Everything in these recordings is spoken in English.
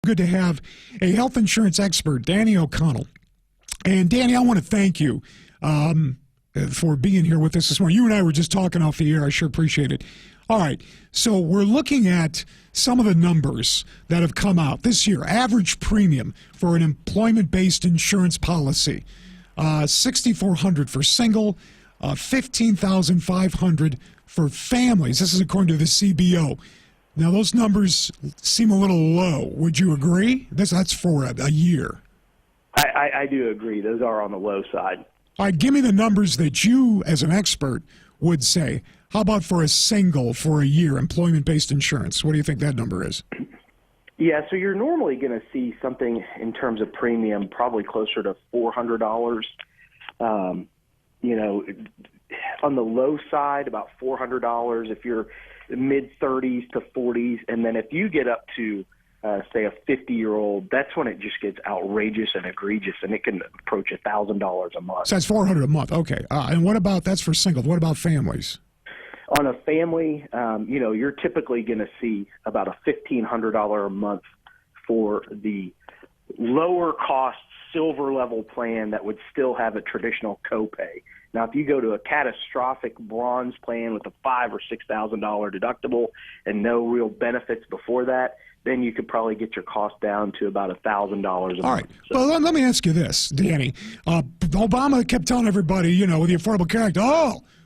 Good to have a health insurance expert, Danny O'Connell. And Danny, I want to thank you for being here with us this morning. You and I were just talking off the air. I sure appreciate it. All right, so we're looking at some of the numbers that have come out this year. Average premium for an employment-based insurance policy, $6,400 for single, $15,500 for families. This is according to the CBO. Now, those numbers seem a little low. Would you agree? That's for a year. I do agree. Those are on the low side. All right, give me the numbers that you, as an expert, would say. How about for a single for a year, employment-based insurance? What do you think that number is? Yeah, so you're normally going to see something in terms of premium probably closer to $400. On the low side, about $400 if you're mid-30s to 40s. And then if you get up to, say, a 50-year-old, that's when it just gets outrageous and egregious, and it can approach $1,000 a month. So that's $400 a month. Okay. And what about, that's for singles. What about families? On a family, you're typically going to see about a $1,500 a month for the lower cost silver level plan that would still have a traditional copay. Now, if you go to a catastrophic bronze plan with a $5,000 or $6,000 deductible and no real benefits before that, then you could probably get your cost down to about $1,000 a month. All right. So, well, let me ask you this, Danny. Obama kept telling everybody, with the Affordable Care Act,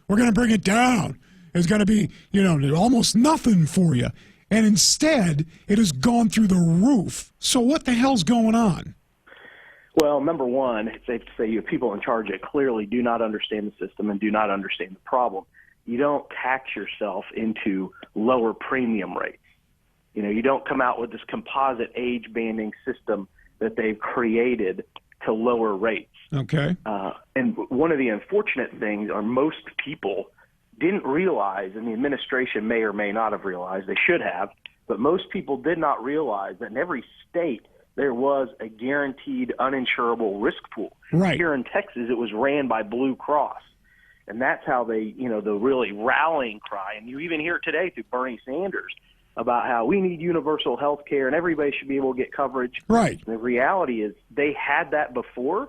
we're going to bring it down. It's going to be, almost nothing for you. And instead, it has gone through the roof. So what the hell's going on? Well, number one, it's safe to say you people in charge that clearly do not understand the system and do not understand the problem. You don't tax yourself into lower premium rates. You don't come out with this composite age banding system that they've created to lower rates. Okay. And one of the unfortunate things are most people didn't realize, and the administration may or may not have realized, they should have, but most people did not realize that in every state there was a guaranteed uninsurable risk pool. Right. Here in Texas, it was ran by Blue Cross. And that's how they, the really rallying cry, and you even hear it today through Bernie Sanders, about how we need universal health care and everybody should be able to get coverage. Right. The reality is they had that before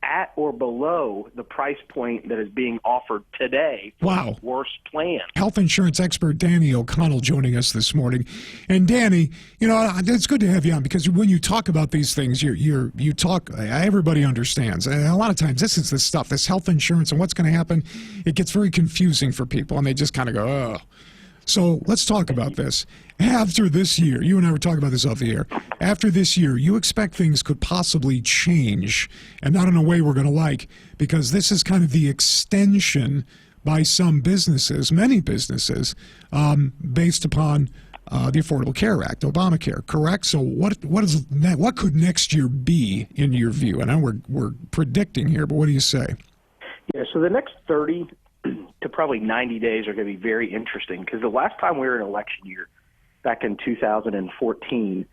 at or below the price point that is being offered today for the worst plan. Health insurance expert Danny O'Connell joining us this morning. And Danny, it's good to have you on because when you talk about these things, you talk, everybody understands. And a lot of times this is the stuff, this health insurance and what's going to happen, it gets very confusing for people and they just kind of go, oh. So let's talk about this. After this year, you and I were talking about this off the air. After this year, you expect things could possibly change, and not in a way we're going to like, because this is kind of the extension by some businesses, many businesses, based upon the Affordable Care Act, Obamacare. Correct? So what could next year be in your view? And I know we're predicting here, but what do you say? Yeah. So the next 30 to probably 90 days are going to be very interesting because the last time we were in election year, back in 2014,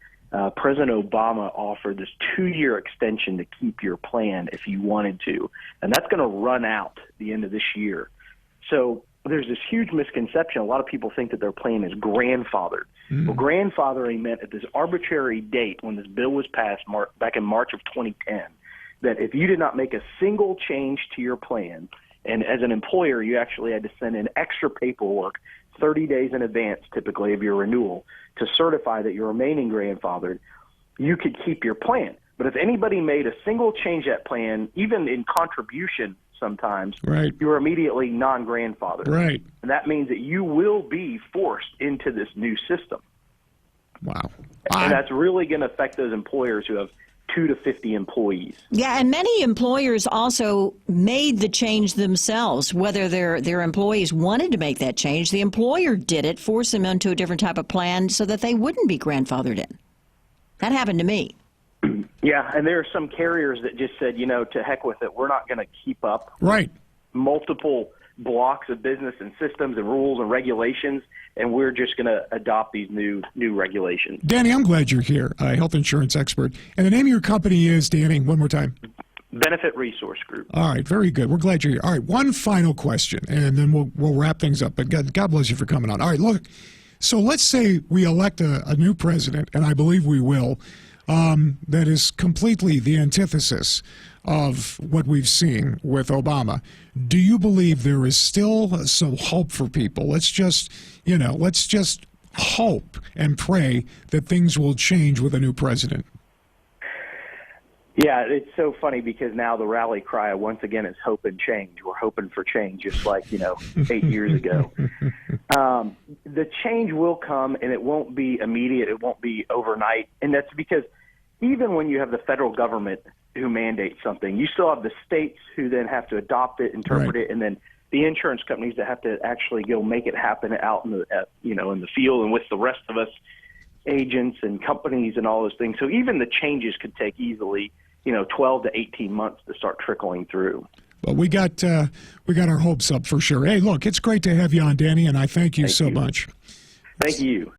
President Obama offered this 2-year extension to keep your plan if you wanted to, and that's going to run out the end of this year. So there's this huge misconception. A lot of people think that their plan is grandfathered. Well, grandfathering meant at this arbitrary date when this bill was passed back in March of 2010, that if you did not make a single change to your plan, and as an employer, you actually had to send in extra paperwork 30 days in advance, typically, of your renewal to certify that you're remaining grandfathered, you could keep your plan. But if anybody made a single change to that plan, even in contribution sometimes, right, you are immediately non-grandfathered. Right. And that means that you will be forced into this new system. Wow. And that's really going to affect those employers who have 2 to 50 employees. Yeah, and many employers also made the change themselves, whether their employees wanted to make that change. The employer did it, forced them into a different type of plan so that they wouldn't be grandfathered in. That happened to me. Yeah, and there are some carriers that just said, to heck with it, we're not going to keep up multiple blocks of business and systems and rules and regulations, and we're just going to adopt these new regulations. Danny, I'm glad you're here, a health insurance expert. And the name of your company is, Danny, one more time. Benefit Resource Group. All right, very good. We're glad you're here. All right, one final question, and then we'll wrap things up. But God bless you for coming on. All right, look, so let's say we elect a new president, and I believe we will. that is completely the antithesis of what we've seen with Obama. Do you believe there is still some hope for people? Let's just hope and pray that things will change with a new president. Yeah, it's so funny because now the rally cry once again is hope and change. We're hoping for change, just like 8 years ago. The change will come, and it won't be immediate. It won't be overnight, and that's because even when you have the federal government who mandates something, you still have the states who then have to adopt it, interpret it, and then the insurance companies that have to actually go make it happen out in the in the field and with the rest of us agents and companies and all those things. So even the changes could take easily 12 to 18 months to start trickling through. Well, we got our hopes up for sure. Hey, look, it's great to have you on, Danny, and I thank you so much. Thank you.